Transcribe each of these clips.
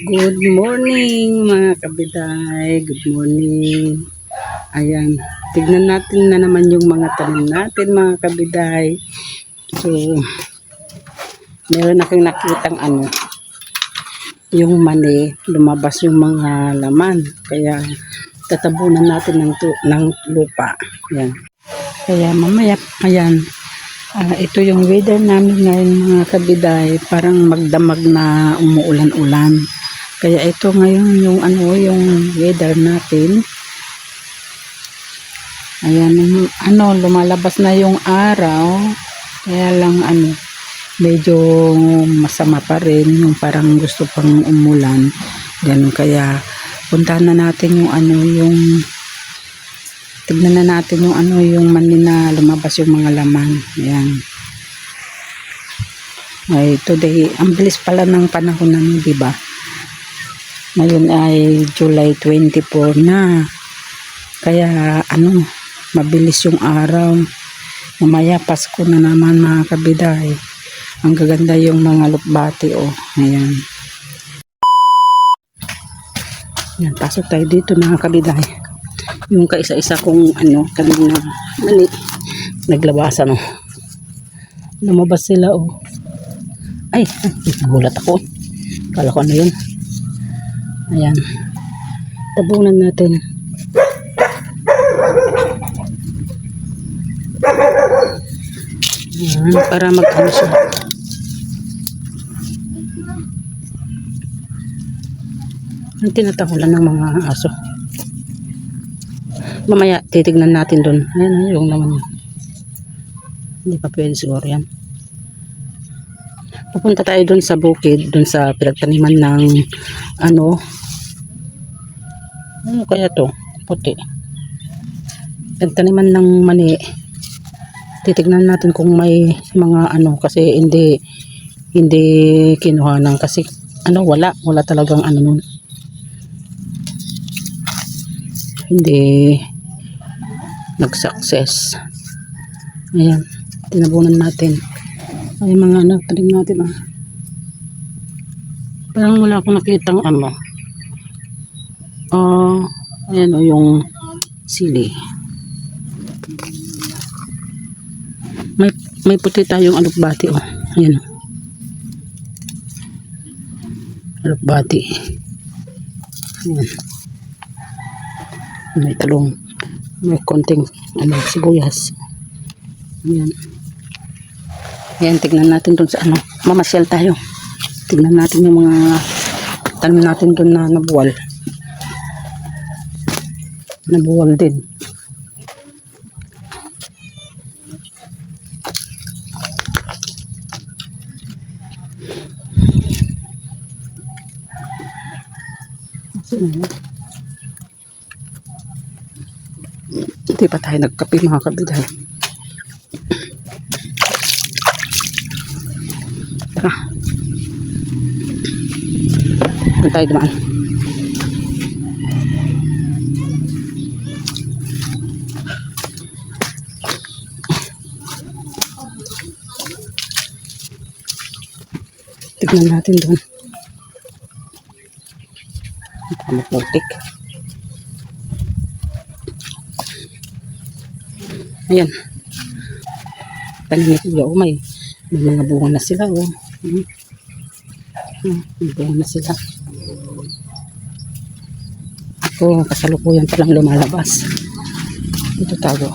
Good morning mga kabiday. Good morning. Ayan. Tignan natin na naman yung mga tanim natin mga kabiday. So, meron akong nakitang yung mani. Lumabas yung mga laman. Kaya, tatabunan natin ng lupa. Ayan. Kaya mamaya, ayan. Ito yung weather namin ngayon mga kabiday. Parang magdamag na umuulan-ulan. Kaya ito ngayon yung yung weather natin. Ayan, lumalabas na yung araw. Kaya lang medyo masama pa rin, yung parang gusto pang umulan. Ganun, kaya puntahan na natin yung tignan na natin yung yung mani na lumabas yung mga laman. Ayan. Ay, today, ang bilis pala ng panahon namin, di ba? Ngayon ay July 24 na. Kaya mabilis yung araw. Mamaya Pasko na naman mga kabiday. Ang gaganda yung mga lupbati Ayan. Ayan, pasok tayo dito mga kabiday. Yung kaisa-isa kong kanina mani naglabasan lumabas sila Ay, nagulat ako. Kala ko yun. Ayan. Tabunan natin. Ayan, para siya. Ang tinatahulan ng mga aso. Mamaya titignan natin doon. Ayan, yung naman. Hindi pa pwede siguro yan. Pupunta tayo doon sa bukid, doon sa pinagtaniman ng ano kaya to, puti. Pinagtaniman ng mani. Titignan natin kung may mga kasi hindi kinuha ng kasi wala talagang nun. Hindi nag-success. Ayan, tinabunan natin. Ay mga tanim natin parang wala akong nakitang ayan yung sili. May puti tayong alupbati ayan alupbati. Ayan. May talong, may konting sibuyas. Ayan. Ayan, tignan natin dun sa mamasyal tayo. Tignan natin yung mga tanim natin dun na nabuwal. Nabuwal din. Hindi pa tayo nagkape mga kabiday. Tara. Saan tayo dumaan? Tignan natin doon. Maputik. Ayan. Tanim ni Kuya may mga bunga na sila may bunga na sila. Ako kasalukuyan palang lumalabas. Dito tayo.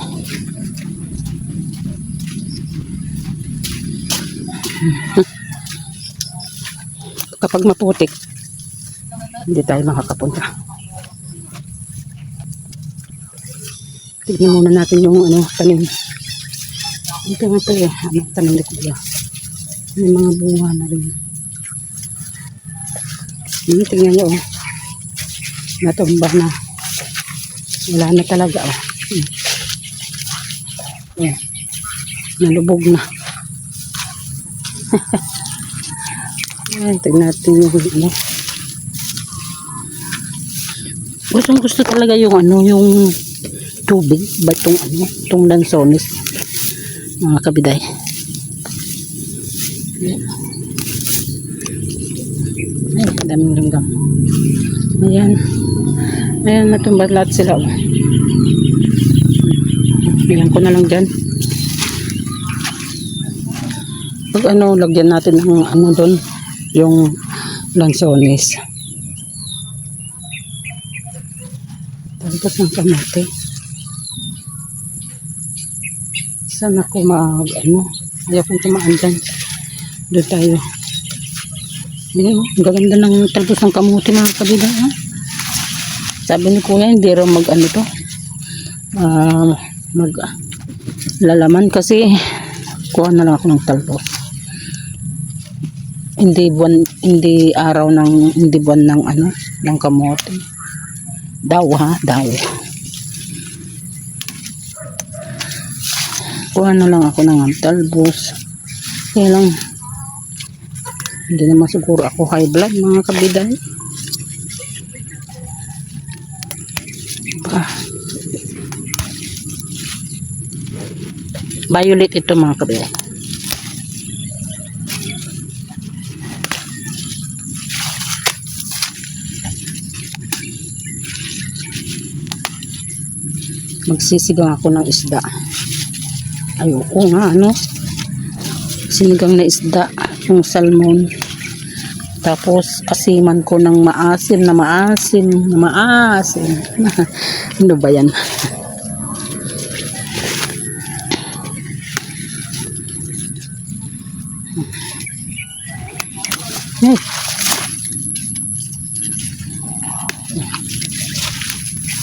Kapag maputik hindi tayo makakapunta. Tignan muna natin yung tanim. Ito nga ito tanim ni Kuya. May mga bunga na rin. Tingnan nyo natumba na. Wala na talaga Ayan. Nalubog na. Ayan, tignan natin yung Gustong-gusto talaga yung yung tubig ba itong lansones mga kabiday. Ay, daming langgam. Ayan. Ayan, natumba lahat sila. Oh. Ayan ko na lang dyan. Pag ano, lagyan natin ng ano doon, yung lansones. Tapos ng kamate. Saan ako ano, hindi akong tumaan dyan. Doon tayo. Ayan, ang gaganda ng talbos ng kamuti mga kabila. Sabi ni kuya, hindi raw mag ano to. Mag lalaman kasi kuha na lang ako ng talbos. Hindi buwan ng ano, ng kamote. Daw ha, daw. Kuha na lang ako ng talbos. Kaya lang, hindi naman siguro ako high blood mga kabiday. Violet ito mga kabiday. Magsisigang ako ng isda. Ayoko nga, ano? Sinigang na isda, yung salmon. Tapos, asiman ko ng maasim. Ano ba yan? Hey.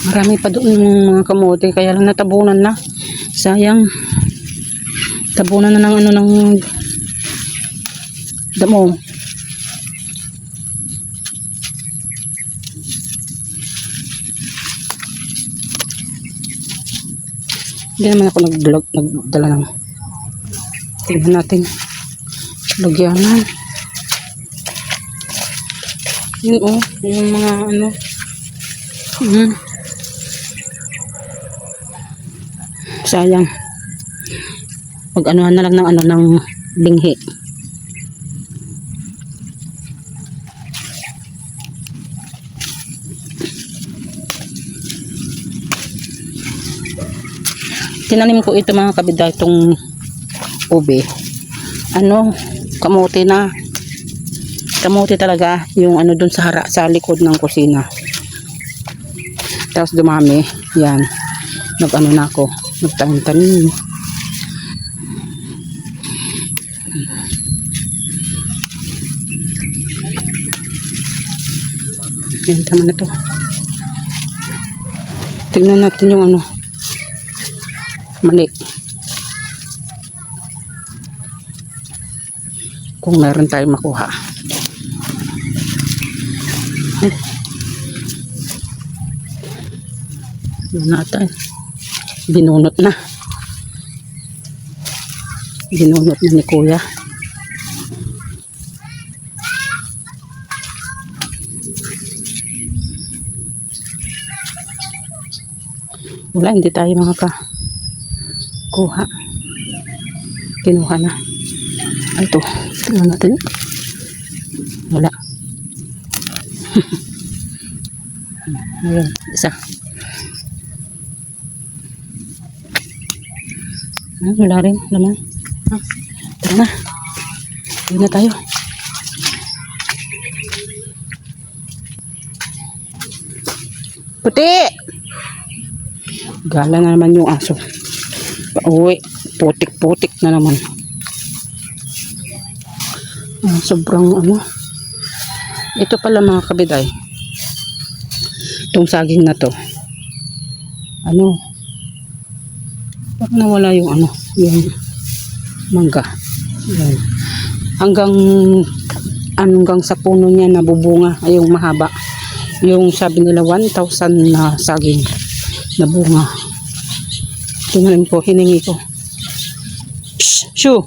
Marami pa doon yung mga kamote, kaya lang natabunan na. Sayang. Tabunan na ng ano ng damo. Hindi naman ako nagdala ng. Tingnan natin. Lagyanan. Yun yung mga ano. Sayang. Pag-anuhan na lang ng ano ng binghi. Tinanim ko ito mga kabida, itong ube. Ano, kamote na. Kamote talaga, yung ano dun sa likod ng kusina. Tapos dumami, yan. Nag-ano na ako, nagtanim-tanim. Yan, tama na to. Tingnan natin yung ano, mali. Kung meron tayong makuha. Yun natin. Binunot na. Binunot na ni kuya. Wala, hindi tayo makakakuha. Kinuha na. Ito, tingnan natin. Wala. Ayun, isa. Wala rin naman. Tara na. Ayun na tayo. Puti! Gala na naman yung aso. Pauwi. Putik-putik na naman. Sobrang ano. Ito pala mga kabiday. Itong saging na to. Ano. Parang nawala yung ano. Yung mangga. Yan. Hanggang sa puno niya nabubunga. Ay yung mahaba. Yung sabi nila 1,000 na saging na bunga. Tingnan ko, hiningi ko. Shoo!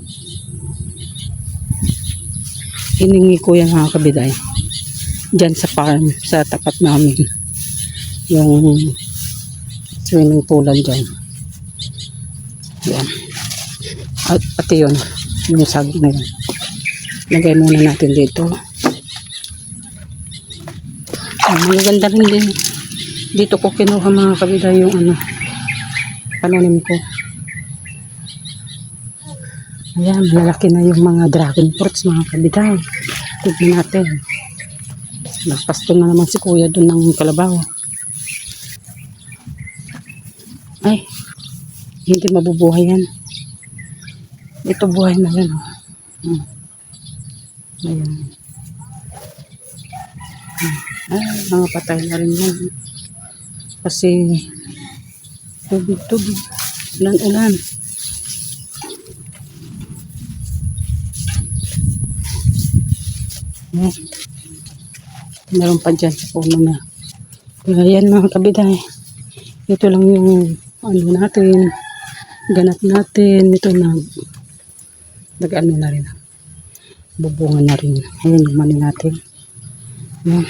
Hiningi ko yan mga kabiday. Diyan sa farm, sa tapat namin. Yung swimming poolan dyan. Yan. At pati yun, yung saging na yun. Lagay muna natin dito. Magaganda rin din. Dito ko kinuha mga kabida yung ano, pananim ko. Ayan, malalaki na yung mga dragon fruits mga kabida. Tignan natin. Nagpasto na naman si kuya doon ng kalabaw. Ay, hindi mabubuhay yan. Ito buhay na yan. Ayan. Ay, mga patay na rin yan. Kasi tubig. Ulan. Ayan. Meron pa dyan sa puno na. Kaya yan mga kabida. Ito lang yung ano natin. Ganap natin. Ito na. Nag-ano na rin. Bubungan na rin. Ayan yung mani natin. Ayan.